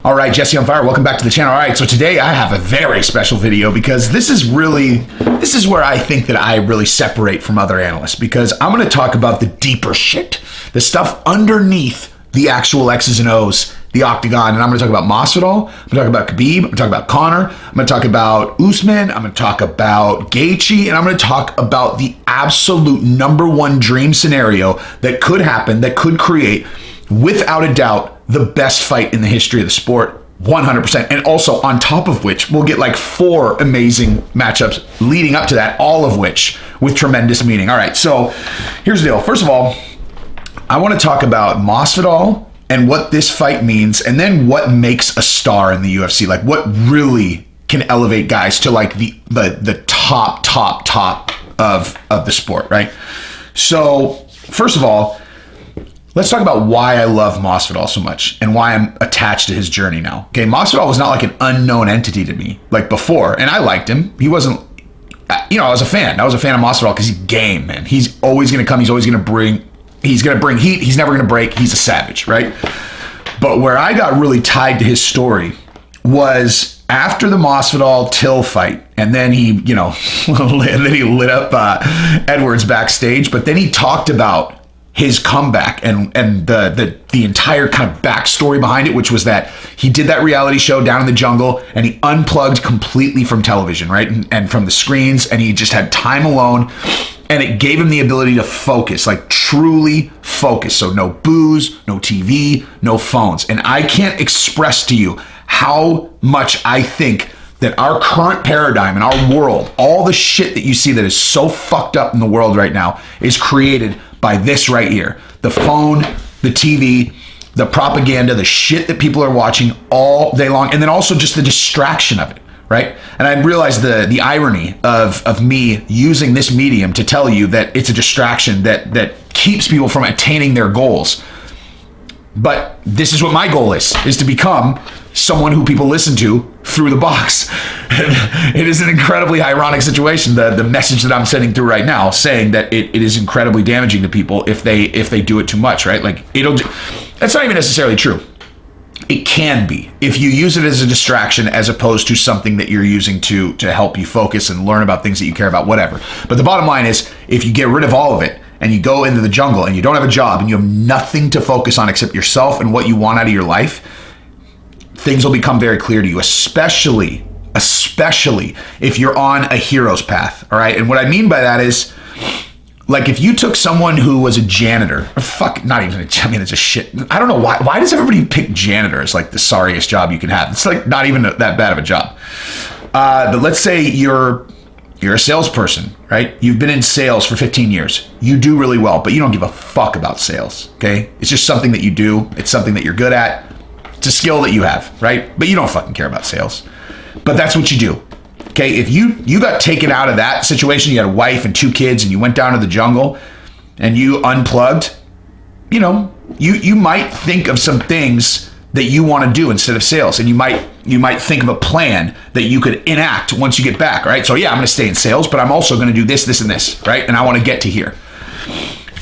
All right, Jesse on Fire, welcome back to the channel. All right, so today I have a very special video because this is where I think that I really separate from other analysts, because I'm going to talk about the deeper shit, the stuff underneath the actual X's and O's, the octagon, and I'm going to talk about Masvidal, I'm going to talk about Khabib, I'm going to talk about Conor, I'm going to talk about Usman, I'm going to talk about Gaethje, and I'm going to talk about the absolute number one dream scenario that could happen, that could create, without a doubt, the best fight in the history of the sport, 100%. And also on top of which, we'll get like 4 amazing matchups leading up to that, all of which with tremendous meaning. All right, so here's the deal. First of all, I want to talk about Masvidal and what this fight means, and then what makes a star in the UFC, like what really can elevate guys to like the top of the sport, right? So first of all, let's talk about why I love Masvidal so much and why I'm attached to his journey now. Okay, Masvidal was not like an unknown entity to me like before, and I liked him. He wasn't, I was a fan. I was a fan of Masvidal because he's game, man. He's always going to come. He's always going to bring heat. He's never going to break. He's a savage, right? But where I got really tied to his story was after the Masvidal Till fight, and then he, lit up Edwards backstage, but then he talked about his comeback and the entire kind of backstory behind it, which was that he did that reality show down in the jungle and he unplugged completely from television, right? And from the screens, and he just had time alone, and it gave him the ability to focus, like truly focus. So no booze, no TV, no phones. And I can't express to you how much I think that our current paradigm in our world, all the shit that you see that is so fucked up in the world right now, is created by this right here. The phone, the TV, the propaganda, the shit that people are watching all day long, and then also just the distraction of it, right? And I realized the irony of me using this medium to tell you that it's a distraction that keeps people from attaining their goals. But this is what my goal is to become someone who people listen to through the box. It is an incredibly ironic situation, the message that I'm sending through right now, saying that it is incredibly damaging to people if they do it too much, right? Like that's not even necessarily true. It can be if you use it as a distraction as opposed to something that you're using to help you focus and learn about things that you care about, whatever. But the bottom line is, if you get rid of all of it and you go into the jungle and you don't have a job and you have nothing to focus on except yourself and what you want out of your life, things will become very clear to you, especially if you're on a hero's path, all right? And what I mean by that is, like, if you took someone who was a janitor, it's a shit. I don't know why does everybody pick janitor as like the sorriest job you can have? It's like not even that bad of a job. But let's say you're a salesperson, right? You've been in sales for 15 years. You do really well, but you don't give a fuck about sales, okay? It's just something that you do. It's something that you're good at. It's a skill that you have, right? But you don't fucking care about sales. But that's what you do. Okay, if you got taken out of that situation, you had a wife and 2 kids, and you went down to the jungle and you unplugged, you might think of some things that you want to do instead of sales. And you might think of a plan that you could enact once you get back, right? So yeah, I'm going to stay in sales, but I'm also going to do this, this, and this, right? And I want to get to here.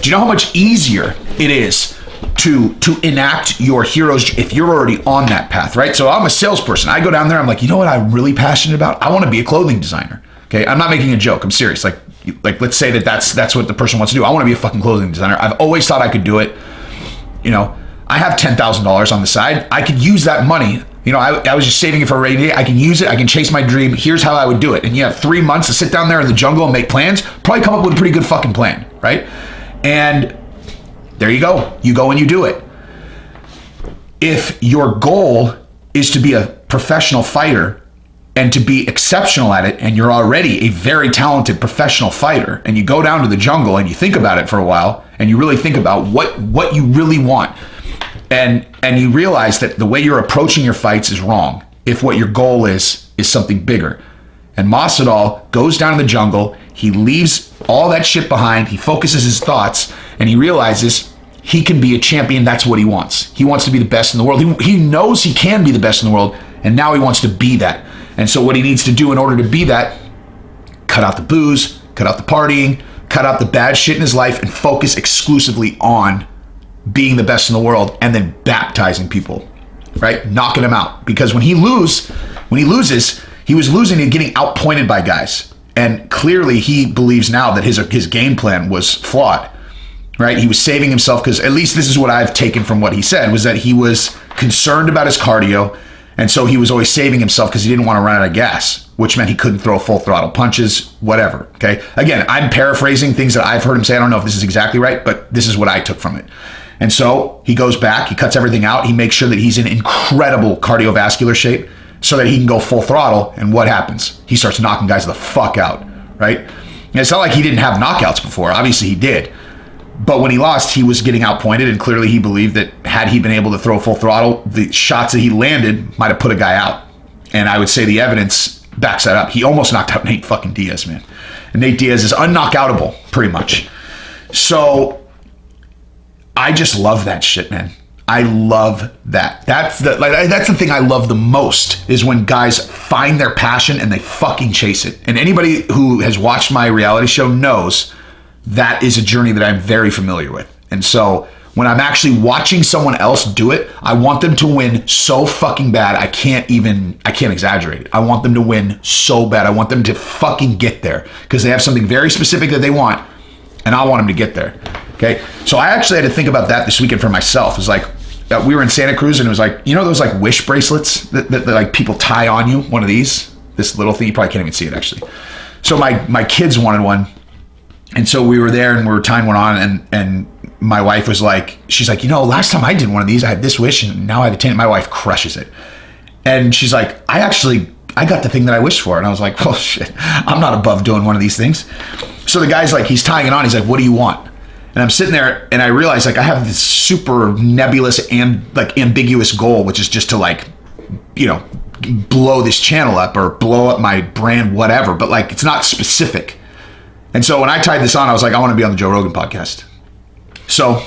Do you know how much easier it is to enact your heroes if you're already on that path, right? So I'm a salesperson. I go down there, I'm like, you know what I'm really passionate about? I want to be a clothing designer. Okay, I'm not making a joke. I'm serious. Like let's say that's what the person wants to do. I want to be a fucking clothing designer. I've always thought I could do it. I have $10,000 on the side. I could use that money. I was just saving it for a rainy day. I can use it. I can chase my dream. Here's how I would do it. And you have 3 months to sit down there in the jungle and make plans. Probably come up with a pretty good fucking plan, right? And there you go. You go and you do it. If your goal is to be a professional fighter and to be exceptional at it, and you're already a very talented professional fighter, and you go down to the jungle and you think about it for a while, and you really think about what you really want, and you realize that the way you're approaching your fights is wrong if what your goal is something bigger. And Masvidal goes down in the jungle, he leaves all that shit behind, he focuses his thoughts, and he realizes he can be a champion. That's what he wants. He wants to be the best in the world. He knows he can be the best in the world, and now he wants to be that. And so what he needs to do in order to be that, cut out the booze, cut out the partying, cut out the bad shit in his life, and focus exclusively on being the best in the world and then baptizing people right? Knocking him out. Because when he loses, he was losing and getting outpointed by guys. And clearly he believes now that his game plan was flawed, right? He was saving himself because, at least this is what I've taken from what he said, was that he was concerned about his cardio. And so he was always saving himself because he didn't want to run out of gas, which meant he couldn't throw full throttle punches, whatever, okay? Again, I'm paraphrasing things that I've heard him say. I don't know if this is exactly right, but this is what I took from it. And so he goes back, he cuts everything out, he makes sure that he's in incredible cardiovascular shape so that he can go full throttle. And what happens? He starts knocking guys the fuck out, right? And it's not like he didn't have knockouts before. Obviously he did. But when he lost, he was getting outpointed, and clearly he believed that had he been able to throw full throttle, the shots that he landed might have put a guy out. And I would say the evidence backs that up. He almost knocked out Nate fucking Diaz, man. And Nate Diaz is unknockoutable, pretty much. So I just love that shit, man. I love that. That's the thing I love the most, is when guys find their passion and they fucking chase it. And anybody who has watched my reality show knows that is a journey that I'm very familiar with. And so when I'm actually watching someone else do it, I want them to win so fucking bad. I can't exaggerate it. I want them to win so bad. I want them to fucking get there because they have something very specific that they want, and I want them to get there. Okay. So I actually had to think about that this weekend for myself. It was like, we were in Santa Cruz, and it was like, you know, those like wish bracelets that like people tie on you, one of these, this little thing, you probably can't even see it actually. So my kids wanted one. And so we were there and we were tying one on, and my wife was like, she's like, you know, last time I did one of these, I had this wish and now I have a 10. My wife crushes it. And she's like, I got the thing that I wished for. And I was like, well, shit, I'm not above doing one of these things. So the guy's like, he's tying it on. He's like, what do you want? And I'm sitting there and I realize like I have this super nebulous and like ambiguous goal, which is just to like, you know, blow this channel up or blow up my brand, whatever. But like, it's not specific. And so when I tied this on, I was like, I want to be on the Joe Rogan podcast. So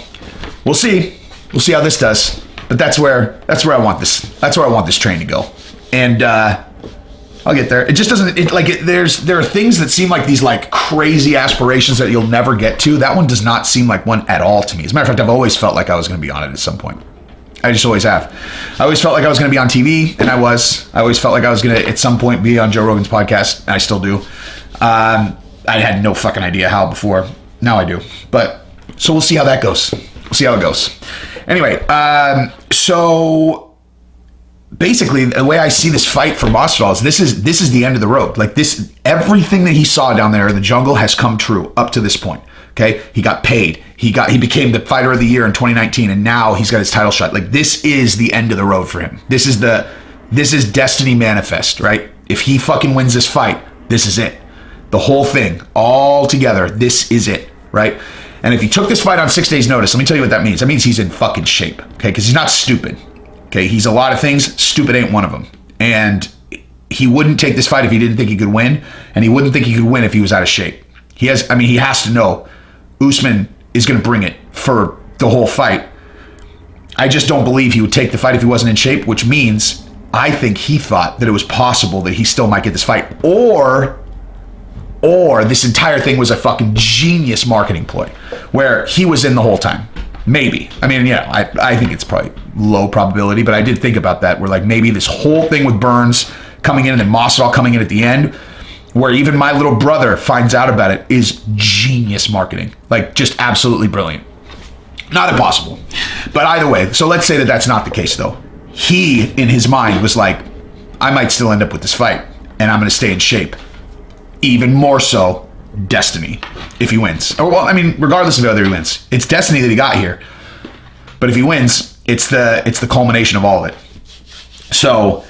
we'll see. We'll see how this does. But that's where I want this. That's where I want this train to go. And I'll get there. It just doesn't. There are things that seem like these like crazy aspirations that you'll never get to. That one does not seem like one at all to me. As a matter of fact, I've always felt like I was going to be on it at some point. I just always have. I always felt like I was going to be on TV, and I was. I always felt like I was going to at some point be on Joe Rogan's podcast, and I still do. I had no fucking idea how before. Now I do. But so we'll see how that goes. We'll see how it goes. Anyway, so basically the way I see this fight for Masvidal is this is the end of the road. Like this, everything that he saw down there in the jungle has come true up to this point. Okay, he got paid. He became the fighter of the year in 2019, and now he's got his title shot. Like this is the end of the road for him. This is destiny manifest, right? If he fucking wins this fight, this is it. The whole thing, all together, this is it, right? And if he took this fight on 6 days' notice, let me tell you what that means. That means he's in fucking shape, okay? Because he's not stupid, okay? He's a lot of things. Stupid ain't one of them. And he wouldn't take this fight if he didn't think he could win, and he wouldn't think he could win if he was out of shape. He has to know Usman is going to bring it for the whole fight. I just don't believe he would take the fight if he wasn't in shape, which means I think he thought that it was possible that he still might get this fight, or this entire thing was a fucking genius marketing ploy where he was in the whole time. Maybe. I mean, yeah, I think it's probably low probability, but I did think about that where like maybe this whole thing with Burns coming in and then Masvidal coming in at the end, where even my little brother finds out about it, is genius marketing. Like just absolutely brilliant. Not impossible. But either way, so let's say that that's not the case though. He, in his mind, was like, I might still end up with this fight and I'm going to stay in shape. Even more so, destiny, if he wins. Or, well, I mean, regardless of whether he wins, it's destiny that he got here. But if he wins, it's the culmination of all of it. So,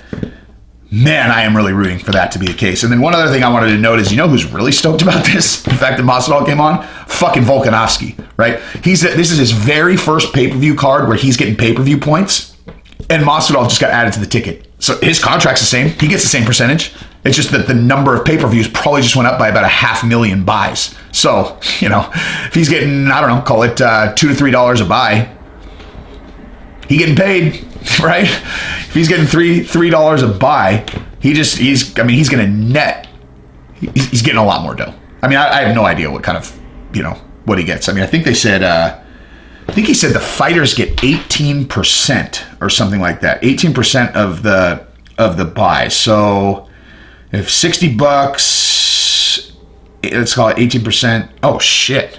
man, I am really rooting for that to be the case. And then one other thing I wanted to note is, you know who's really stoked about this? The fact that Masvidal came on? Fucking Volkanovski, right? This is his very first pay-per-view card where he's getting pay-per-view points, and Masvidal just got added to the ticket. So his contract's the same. He gets the same percentage. It's just that the number of pay-per-views probably just went up by about 500,000 buys. So, you know, if he's getting, I don't know, call it $2 to $3 a buy, he getting paid, right? If he's getting $3 a buy, he's going to net. He's getting a lot more dough. I mean, I have no idea what kind of, you know, what he gets. I mean, I think they said I think he said the fighters get 18% or something like that. 18% of the buy. So if $60, let's call it 18%. Oh shit.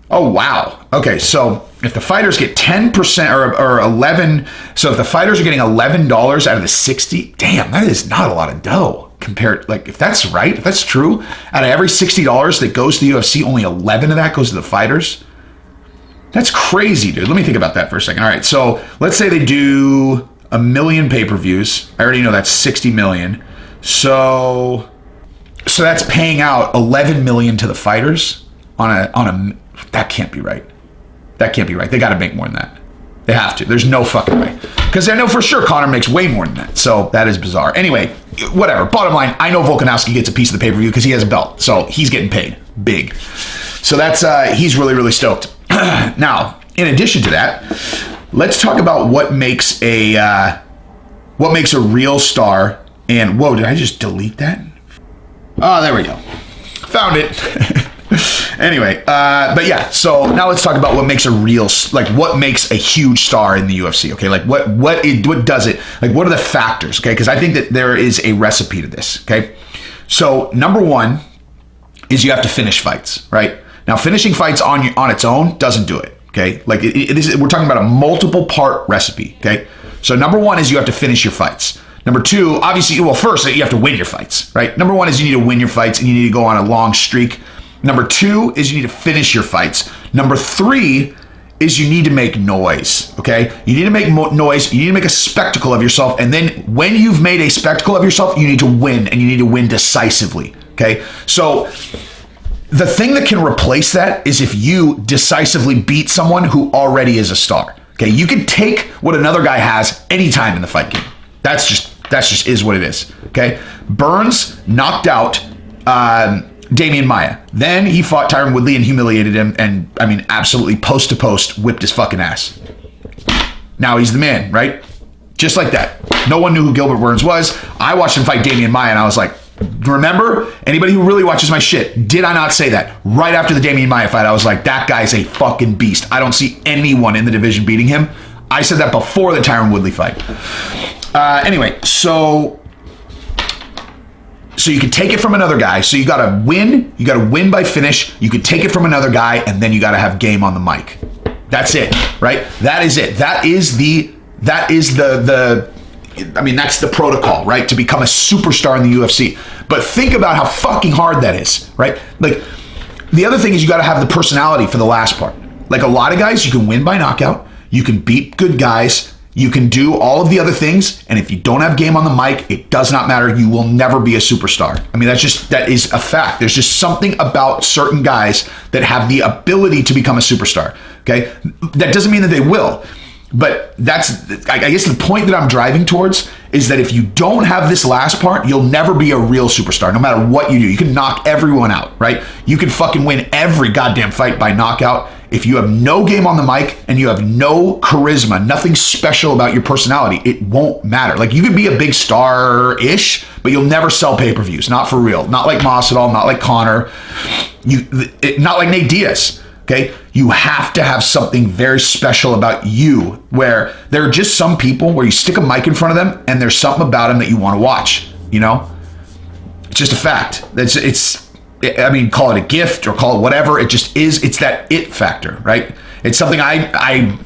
Oh wow. Okay, so if the fighters get 10% or 11, so if the fighters are getting $11 out of the 60, damn, that is not a lot of dough. Compared, like, if that's right, if that's true, out of every $60 that goes to the UFC, only 11 of that goes to the fighters. That's crazy, dude. Let me think about that for a second. All right, so let's say they do 1 million pay-per-views. I already know that's 60 million. So that's paying out 11 million to the fighters on a. That can't be right. That can't be right. They got to make more than that. They have to. There's no fucking way. Because I know for sure Conor makes way more than that. So that is bizarre. Anyway, whatever. Bottom line, I know Volkanovski gets a piece of the pay-per-view because he has a belt. So he's getting paid big. So that's he's really, really stoked. Now, in addition to that, let's talk about what makes a real star. And whoa, did I just delete that? Oh, there we go. Found it. Anyway, but yeah, so now let's talk about what makes what makes a huge star in the UFC, okay? Like what does it? Like what are the factors, okay? Because I think that there is a recipe to this, okay? So number one is you have to finish fights, right? Now finishing fights on its own doesn't do it, okay? Like we're talking about a multiple part recipe, okay? So number one is you have to finish your fights. Number two, obviously, well, first you have to win your fights, right? Number one is you need to win your fights and you need to go on a long streak. Number two is you need to finish your fights. Number three is you need to make noise, okay? You need to make noise. You need to make a spectacle of yourself. And then when you've made a spectacle of yourself, you need to win, and you need to win decisively, okay? So the thing that can replace that is if you decisively beat someone who already is a star, okay? You can take what another guy has anytime in the fight game. That's just is what it is, okay? Burns knocked out Damian Maia. Then he fought Tyron Woodley and humiliated him, and I mean, absolutely post to post whipped his fucking ass. Now he's the man, right? Just like that. No one knew who Gilbert Burns was. I watched him fight Damian Maia, and I was like, remember? Anybody who really watches my shit, did I not say that? Right after the Damian Maia fight, I was like, that guy's a fucking beast. I don't see anyone in the division beating him. I said that before the Tyron Woodley fight. Anyway, so you can take it from another guy. So you got to win. You got to win by finish. You can take it from another guy, and then you got to have game on the mic. That's it, right? That is it. That's the protocol, right? To become a superstar in the UFC. But think about how fucking hard that is, right? Like, the other thing is you got to have the personality for the last part. Like a lot of guys, you can win by knockout. You can beat good guys. You can do all of the other things, and if you don't have game on the mic, it does not matter. You will never be a superstar. I mean, that is a fact. There's just something about certain guys that have the ability to become a superstar, okay? That doesn't mean that they will, but I guess the point that I'm driving towards is that if you don't have this last part, you'll never be a real superstar, no matter what you do. You can knock everyone out, right? You can fucking win every goddamn fight by knockout. If you have no game on the mic and you have no charisma, nothing special about your personality, it won't matter. Like, you could be a big star-ish, but you'll never sell pay-per-views. Not for real. Not like Masvidal, not like Conor, not like Nate Diaz, okay? You have to have something very special about you, where there are just some people where you stick a mic in front of them and there's something about them that you want to watch, you know? It's just a fact. I mean, call it a gift or call it whatever. It just is. It's that it factor, right? It's something I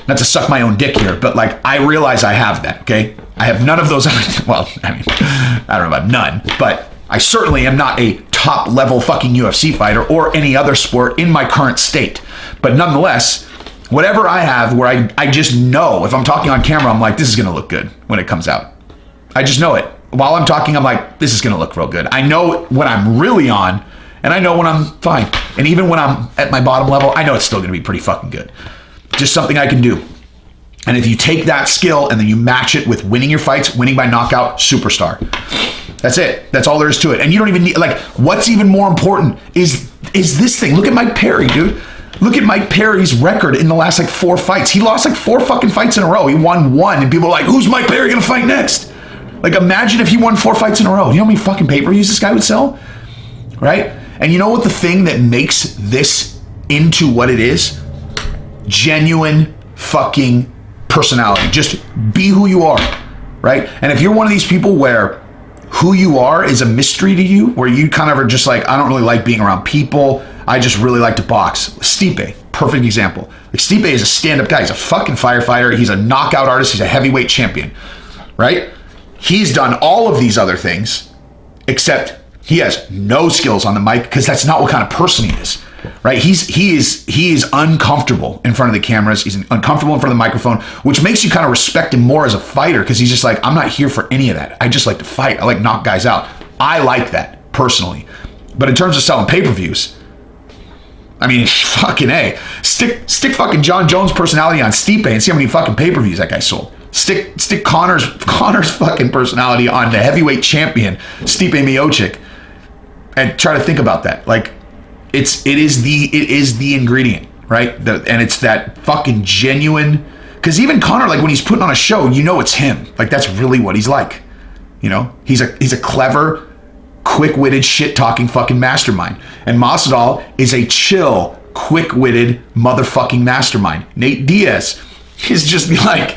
not to suck my own dick here, but like, I realize I have that, okay? I have none of those. Well, I mean, I don't know about none, but I certainly am not a top level fucking UFC fighter or any other sport in my current state. But nonetheless, whatever I have where I just know if I'm talking on camera, I'm like, this is going to look good when it comes out. I just know it. While I'm talking, I'm like, this is going to look real good. I know when I'm really on, and I know when I'm fine. And even when I'm at my bottom level, I know it's still going to be pretty fucking good. Just something I can do. And if you take that skill and then you match it with winning your fights, winning by knockout, superstar. That's it. That's all there is to it. And you don't even need, like, what's even more important is this thing. Look at Mike Perry, dude. Look at Mike Perry's record in the last, 4 fights. He lost, 4 fucking fights in a row. He won 1, and people are like, who's Mike Perry going to fight next? Like, imagine if he won 4 fights in a row. You know how many fucking pay-per-views this guy would sell? Right? And you know what the thing that makes this into what it is, genuine fucking personality. Just be who you are, right? And if you're one of these people where who you are is a mystery to you, where you kind of are just like, I don't really like being around people, I just really like to box. Stipe, perfect example. Like, Stipe is a stand-up guy. He's a fucking firefighter. He's a knockout artist. He's a heavyweight champion, right? He's done all of these other things, except he has no skills on the mic because that's not what kind of person he is, right? He is uncomfortable in front of the cameras. He's uncomfortable in front of the microphone, which makes you kind of respect him more as a fighter because he's just like, I'm not here for any of that. I just like to fight. I like knock guys out. I like that personally. But in terms of selling pay-per-views, I mean, fucking A. Stick fucking John Jones' personality on Stipe and see how many fucking pay-per-views that guy sold. Stick Connor's fucking personality on the heavyweight champion, Stipe Miocic, and try to think about that. Like, it is the ingredient, right? And it's that fucking genuine, because even Connor, like when he's putting on a show, you know it's him. Like, that's really what he's like. You know, he's a clever, quick-witted, shit-talking fucking mastermind. And Masvidal is a chill, quick-witted motherfucking mastermind. Nate Diaz is just like,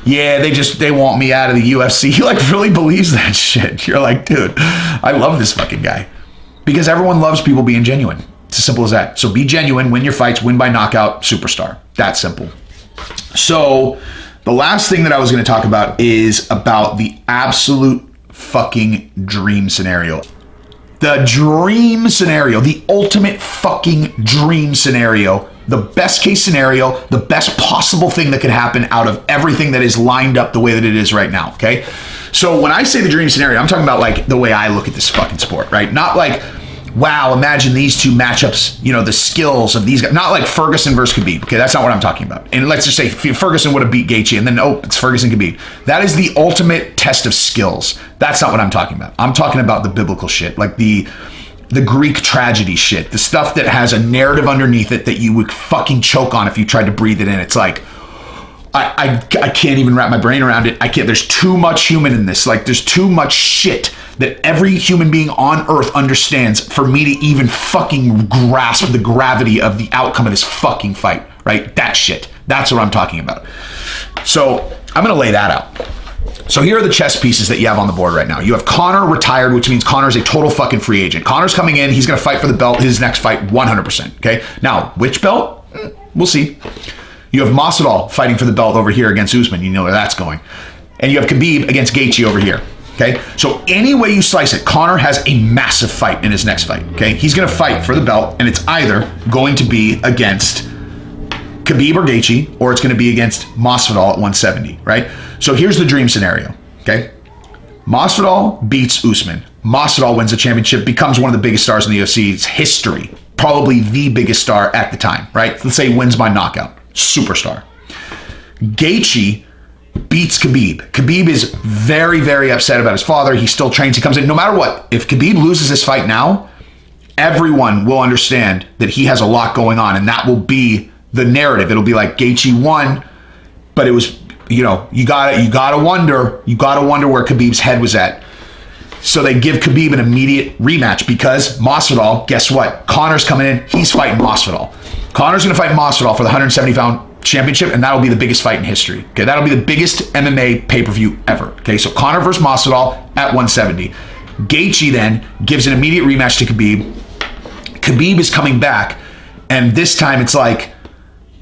yeah, they want me out of the UFC. He like really believes that shit. You're like, dude, I love this fucking guy. Because everyone loves people being genuine. It's as simple as that. So be genuine, win your fights, win by knockout, superstar. That simple. So the last thing that I was going to talk about is about the absolute fucking dream scenario. The dream scenario, the ultimate fucking dream scenario, the best case scenario, the best possible thing that could happen out of everything that is lined up the way that it is right now, okay? So when I say the dream scenario, I'm talking about like the way I look at this fucking sport, right? Not like, wow, imagine these two matchups, you know, the skills of these guys. Not like Ferguson versus Khabib, okay? That's not what I'm talking about. And let's just say Ferguson would have beat Gaethje and then, oh, it's Ferguson Khabib. That is the ultimate test of skills. That's not what I'm talking about. I'm talking about the biblical shit, like the Greek tragedy shit, the stuff that has a narrative underneath it that you would fucking choke on if you tried to breathe it in. It's like, I can't even wrap my brain around it. I can't. There's too much human in this. Like, there's too much shit that every human being on earth understands for me to even fucking grasp the gravity of the outcome of this fucking fight, right? That shit. That's what I'm talking about. So I'm going to lay that out. So here are the chess pieces that you have on the board right now. You have Conor retired, which means Conor's a total fucking free agent. Conor's coming in. He's going to fight for the belt. His next fight, 100%. Okay. Now, which belt? We'll see. You have Masvidal fighting for the belt over here against Usman. You know where that's going. And you have Khabib against Gaethje over here. Okay. So any way you slice it, Conor has a massive fight in his next fight. Okay. He's going to fight for the belt, and it's either going to be against Khabib or Gaethje, or it's going to be against Masvidal at 170, right? So here's the dream scenario, okay? Masvidal beats Usman. Masvidal wins the championship, becomes one of the biggest stars in the UFC's history, probably the biggest star at the time, right? Let's say wins by knockout, superstar. Gaethje beats Khabib. Khabib is very, very upset about his father. He still trains. He comes in. No matter what, if Khabib loses this fight now, everyone will understand that he has a lot going on, and that will be the narrative. It'll be like Gaethje won, but it was, you know, you gotta wonder where Khabib's head was at. So they give Khabib an immediate rematch because Masvidal, guess what? Conor's coming in. He's fighting Masvidal. Conor's going to fight Masvidal for the 170-pound championship, and that'll be the biggest fight in history. Okay, that'll be the biggest MMA pay-per-view ever. Okay, so Conor versus Masvidal at 170. Gaethje then gives an immediate rematch to Khabib. Khabib is coming back, and this time it's like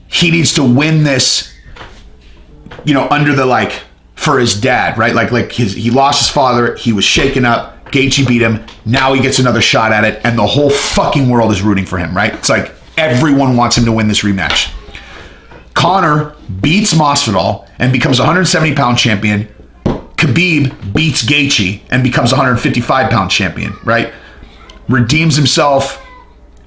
he needs to win this, you know, under the, like, for his dad, right? Like he lost his father. He was shaken up. Gaethje beat him. Now he gets another shot at it, and the whole fucking world is rooting for him, right? It's like everyone wants him to win this rematch. Conor beats Masvidal and becomes a 170-pound champion. Khabib beats Gaethje and becomes a 155-pound champion, right? Redeems himself,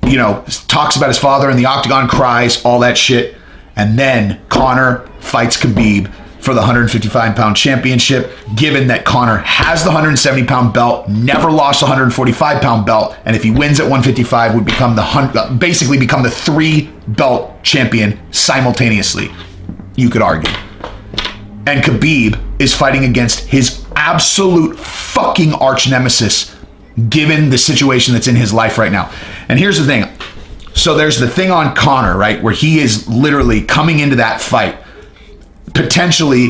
you know, talks about his father in the octagon, cries, all that shit. And then Conor fights Khabib for the 155-pound championship, given that Conor has the 170-pound belt, never lost the 145-pound belt, and if he wins at 155, would become basically become the 3-belt champion simultaneously, you could argue. And Khabib is fighting against his absolute fucking arch nemesis, given the situation that's in his life right now. And here's the thing. So there's the thing on Conor, right, where he is literally coming into that fight potentially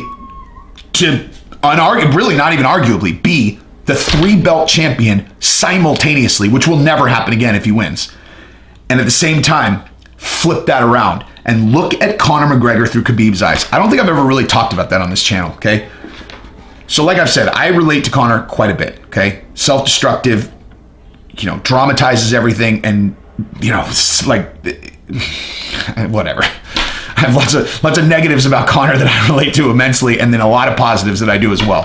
to really not even arguably be the 3-belt champion simultaneously, which will never happen again if he wins. And at the same time, flip that around and look at Conor McGregor through Khabib's eyes. I don't think I've ever really talked about that on this channel, okay? So like I've said, I relate to Conor quite a bit, okay? Self-destructive, dramatizes everything, and, it's like, whatever. I have lots of negatives about Conor that I relate to immensely, and then a lot of positives that I do as well.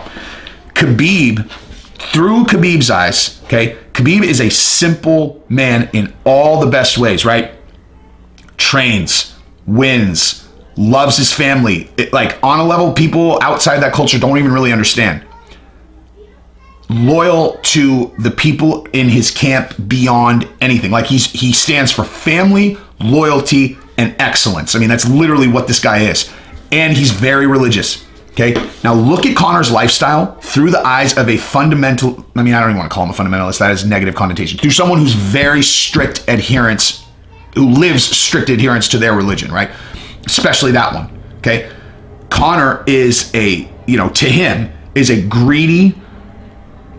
Khabib, through Khabib's eyes, okay? Khabib is a simple man in all the best ways, right? Trains, wins, loves his family. Like, on a level people outside that culture don't even really understand. Loyal to the people in his camp beyond anything. Like, he stands for family, loyalty, and excellence. I mean, that's literally what this guy is. And he's very religious. Okay, now look at Conor's lifestyle through the eyes of a fundamental, I don't even want to call him a fundamentalist, that has a negative connotation, through someone who's very strict adherence, who lives strict adherence to their religion, right? Especially that one, okay? Conor is to him, is a greedy,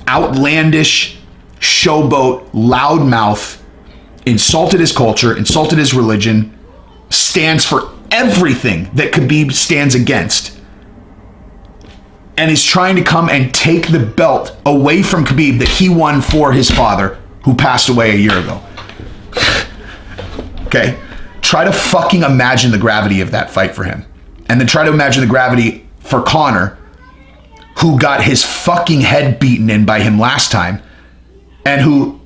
outlandish, showboat, loudmouth, insulted his culture, insulted his religion, stands for everything that Khabib stands against, and is trying to come and take the belt away from Khabib that he won for his father, who passed away a year ago. Okay? Try to fucking imagine the gravity of that fight for him. And then try to imagine the gravity for Conor, who got his fucking head beaten in by him last time, and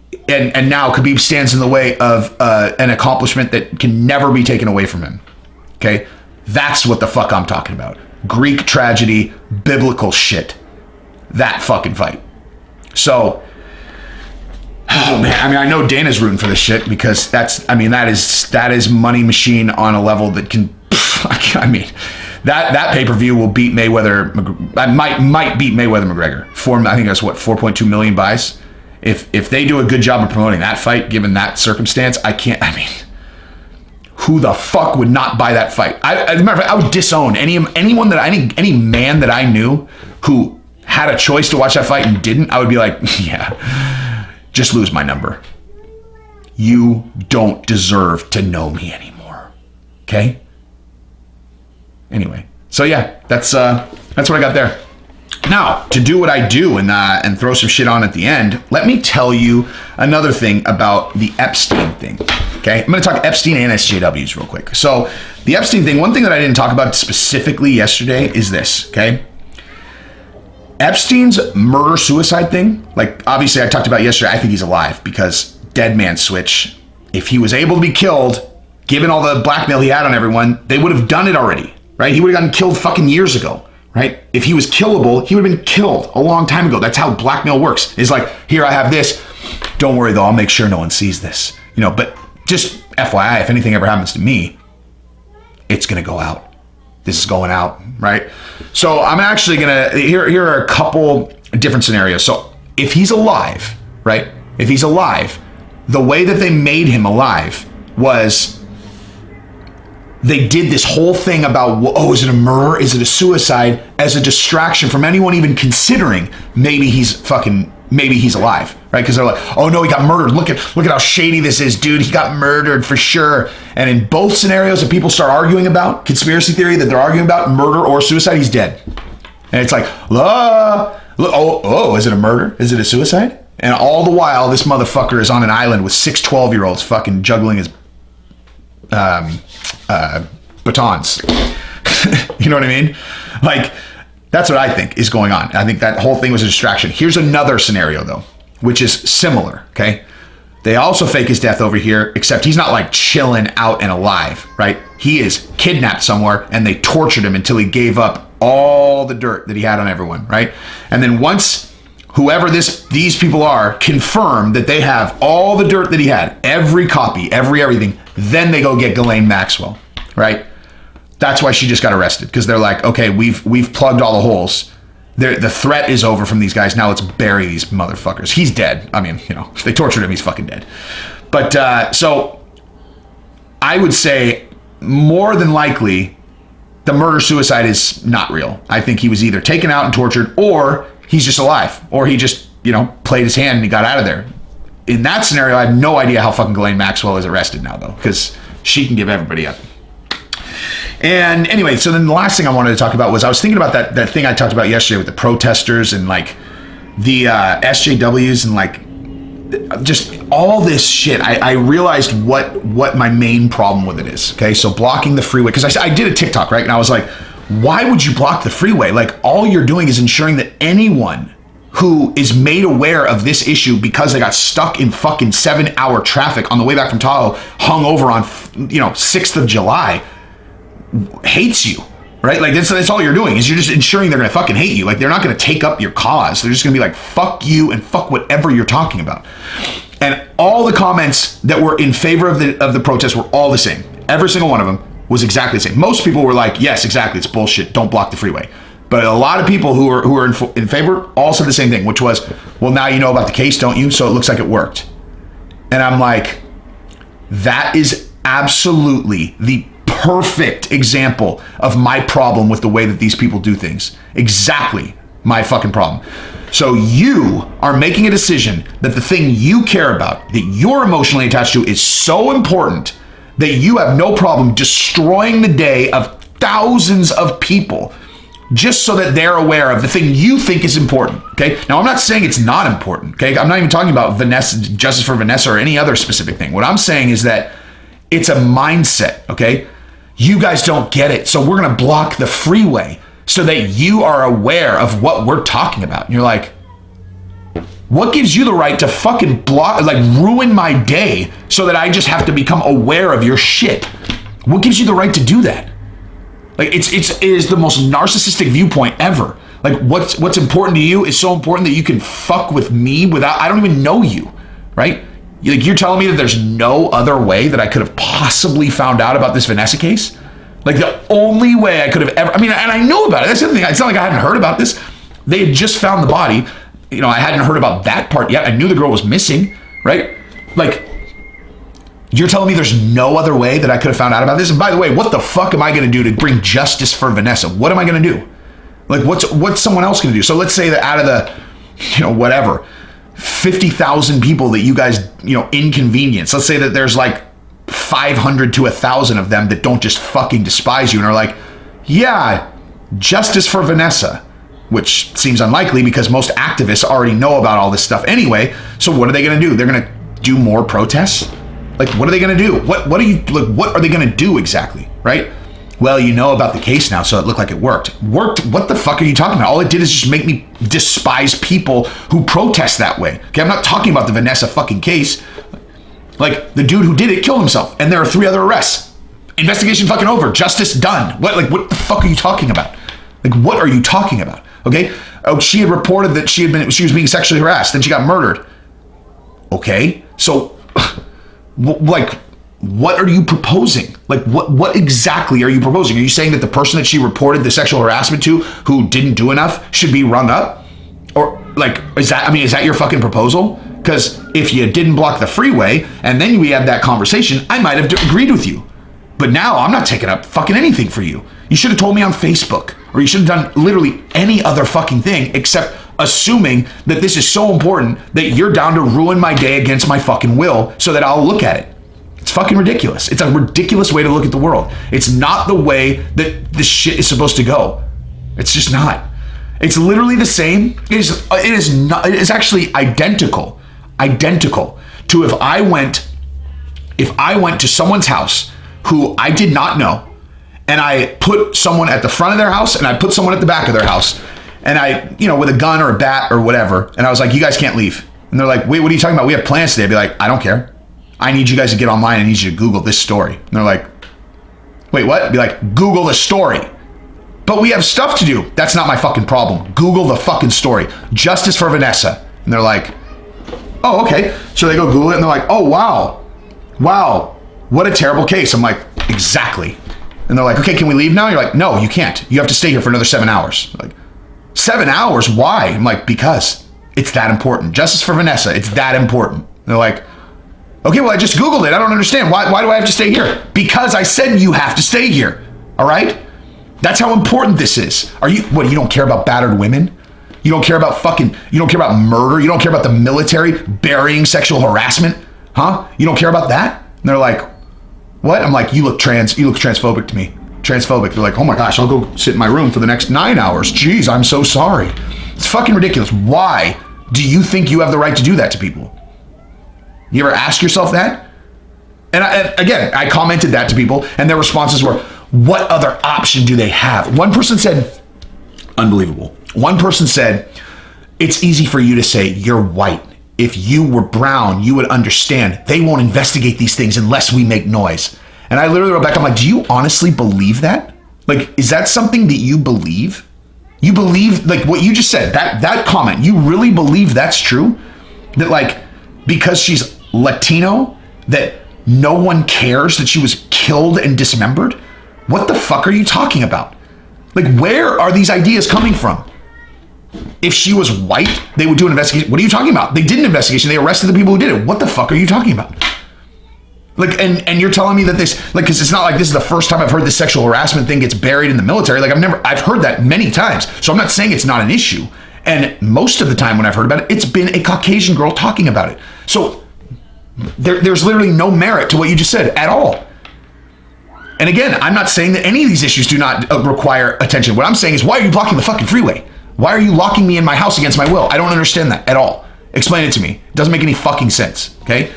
now Khabib stands in the way of an accomplishment that can never be taken away from him. Okay? That's what the fuck I'm talking about. Greek tragedy, biblical shit. That fucking fight. So, oh man, I know Dana's rooting for this shit, because that is money machine on a level that can, that pay-per-view will beat Mayweather, might beat Mayweather McGregor. I think that's 4.2 million buys. If they do a good job of promoting that fight, given that circumstance, who the fuck would not buy that fight? As a matter of fact, I would disown any man that I knew who had a choice to watch that fight and didn't. I would be like, yeah, just lose my number. You don't deserve to know me anymore. Okay? Anyway, so yeah, that's what I got there. Now, to do what I do and throw some shit on at the end, let me tell you another thing about the Epstein thing. Okay, I'm going to talk Epstein and SJWs real quick. So the Epstein thing, one thing that I didn't talk about specifically yesterday is this, okay? Epstein's murder-suicide thing, like obviously I talked about yesterday, I think he's alive because dead man switch. If he was able to be killed, given all the blackmail he had on everyone, they would have done it already, right? He would have gotten killed fucking years ago, right? If he was killable, he would have been killed a long time ago. That's how blackmail works. It's like, here, I have this. Don't worry though, I'll make sure no one sees this. But just FYI, if anything ever happens to me, it's going to go out. This is going out, right? So I'm actually going to, here are a couple different scenarios. So if he's alive, right? If he's alive, the way that they made him alive was they did this whole thing about, is it a murder? Is it a suicide? As a distraction from anyone even considering maybe he's alive, right? Because they're like, oh no, he got murdered. Look at how shady this is, dude. He got murdered for sure. And in both scenarios that people start arguing about, conspiracy theory that they're arguing about, murder or suicide, he's dead. And it's like, is it a murder? Is it a suicide? And all the while, this motherfucker is on an island with 6 12-year-olds fucking juggling his batons. You know what I mean? Like, that's what I think is going on. I think that whole thing was a distraction. Here's another scenario, though, which is similar, okay? They also fake his death over here, except he's not like chilling out and alive, right? He is kidnapped somewhere, and they tortured him until he gave up all the dirt that he had on everyone, right? And then once whoever these people are confirm that they have all the dirt that he had, every copy, everything, then they go get Ghislaine Maxwell, right? That's why she just got arrested, because they're like, okay, we've plugged all the holes. The threat is over from these guys. Now let's bury these motherfuckers. He's dead. If they tortured him, he's fucking dead. But so I would say more than likely the murder-suicide is not real. I think he was either taken out and tortured, or he's just alive, or he just, played his hand and he got out of there. In that scenario, I have no idea how fucking Ghislaine Maxwell is arrested now, though, because she can give everybody up. And anyway, so then the last thing I wanted to talk about was I was thinking about that thing I talked about yesterday with the protesters and like the SJWs and like just all this shit. I realized what my main problem with it is. Okay, so blocking the freeway, because I did a TikTok, right? And I was like, why would you block the freeway? Like, all you're doing is ensuring that anyone who is made aware of this issue because they got stuck in fucking 7-hour traffic on the way back from Tahoe, hung over on 6th of July, hates you, right? Like that's all you're doing, is you're just ensuring they're gonna fucking hate you. Like, they're not gonna take up your cause. They're just gonna be like, fuck you and fuck whatever you're talking about. And all the comments that were in favor of the protest were all the same. Every single one of them was exactly the same. Most people were like, yes, exactly, it's bullshit, don't block the freeway. But a lot of people who are in favor all said the same thing, which was, well, now you know about the case, don't you? So it looks like it worked. And I'm like, that is absolutely the perfect example of my problem with the way that these people do things. Exactly my fucking problem. So you are making a decision that the thing you care about, that you're emotionally attached to, is so important that you have no problem destroying the day of thousands of people just so that they're aware of the thing you think is important, okay? Now, I'm not saying it's not important, okay? I'm not even talking about justice for Vanessa or any other specific thing. What I'm saying is that it's a mindset, okay? You guys don't get it, so we're gonna block the freeway so that you are aware of what we're talking about. And you're like, what gives you the right to fucking block, like ruin my day so that I just have to become aware of your shit? What gives you the right to do that? Like, it is the most narcissistic viewpoint ever. Like, what's important to you is so important that you can fuck with me without, I don't even know you, right? Like, you're telling me that there's no other way that I could have possibly found out about this Vanessa case? Like, the only way I could have ever, and I knew about it. That's the other thing. It's not like I hadn't heard about this. They had just found the body. I hadn't heard about that part yet. I knew the girl was missing, right? Like, you're telling me there's no other way that I could have found out about this? And by the way, what the fuck am I going to do to bring justice for Vanessa? What am I going to do? Like, what's someone else going to do? So let's say that out of the, whatever, 50,000 people that you guys, inconvenience. Let's say that there's like 500 to 1,000 of them that don't just fucking despise you and are like, yeah, justice for Vanessa, which seems unlikely because most activists already know about all this stuff anyway. So what are they going to do? They're going to do more protests? Like, what are they going to do? What are they going to do exactly, right? Well, you know about the case now, so it looked like it worked. Worked? What the fuck are you talking about? All it did is just make me despise people who protest that way. Okay, I'm not talking about the Vanessa fucking case. Like, the dude who did it killed himself, and there are 3 other arrests. Investigation fucking over. Justice done. What the fuck are you talking about? Like, what are you talking about? Okay? Oh, she had reported that she was being sexually harassed, then she got murdered. Okay, so like, what are you proposing? Like, what exactly are you proposing? Are you saying that the person that she reported the sexual harassment to, who didn't do enough, should be rung up? Or like, is that your fucking proposal? Because if you didn't block the freeway and then we had that conversation, I might have agreed with you. But now I'm not taking up fucking anything for you. You should have told me on Facebook, or you should have done literally any other fucking thing except assuming that this is so important that you're down to ruin my day against my fucking will so that I'll look at it. It's fucking ridiculous. It's a ridiculous way to look at the world. It's not the way that this shit is supposed to go. It's just not. It's literally the same. It is actually identical to if I went to someone's house who I did not know, and I put someone at the front of their house and I put someone at the back of their house, and I, with a gun or a bat or whatever, and I was like, you guys can't leave. And they're like, wait, what are you talking about? We have plans today. I'd be like, I don't care. I need you guys to get online. I need you to Google this story. And they're like, wait, what? I'd be like, Google the story. But we have stuff to do. That's not my fucking problem. Google the fucking story. Justice for Vanessa. And they're like, oh, okay. So they go Google it and they're like, oh, wow, what a terrible case. I'm like, exactly. And they're like, okay, can we leave now? You're like, no, you can't. You have to stay here for another 7 hours. Like, 7 hours? Why? I'm like, because it's that important. Justice for Vanessa, it's that important. And they're like, Okay, well, I just Googled it. I don't understand. Why do I have to stay here? Because I said you have to stay here. All right? That's how important this is. You don't care about battered women? You don't care about you don't care about murder? You don't care about the military burying sexual harassment? Huh? You don't care about that? And they're like, what? I'm like, you look transphobic to me. Transphobic. They're like, oh my gosh, I'll go sit in my room for the next 9 hours. Jeez, I'm so sorry. It's fucking ridiculous. Why do you think you have the right to do that to people? You ever ask yourself that? And again, I commented that to people, and their responses were, what other option do they have? One person said, unbelievable. One person said, it's easy for you to say you're white. If you were brown, you would understand. They won't investigate these things unless we make noise. And I literally wrote back, I'm like, do you honestly believe that? Like, is that something that you believe? You believe, like what you just said, that comment, you really believe that's true? That like, because she's Latino, that no one cares that she was killed and dismembered? What the fuck are you talking about? Like, where are these ideas coming from? If she was white, they would do an investigation. What are you talking about? They did an investigation. They arrested the people who did it. What the fuck are you talking about? Like, and you're telling me that this, like, because it's not like this is the first time I've heard this sexual harassment thing gets buried in the military. Like, I've heard that many times. So I'm not saying it's not an issue. And most of the time when I've heard about it, it's been a Caucasian girl talking about it. So there's literally no merit to what you just said at all. And again, I'm not saying that any of these issues do not require attention. What I'm saying is, why are you blocking the fucking freeway? Why are you locking me in my house against my will? I don't understand that at all. Explain it to me. It doesn't make any fucking sense, okay?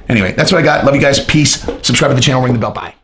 Anyway, that's what I got. Love you guys. Peace. Subscribe to the channel. Ring the bell. Bye.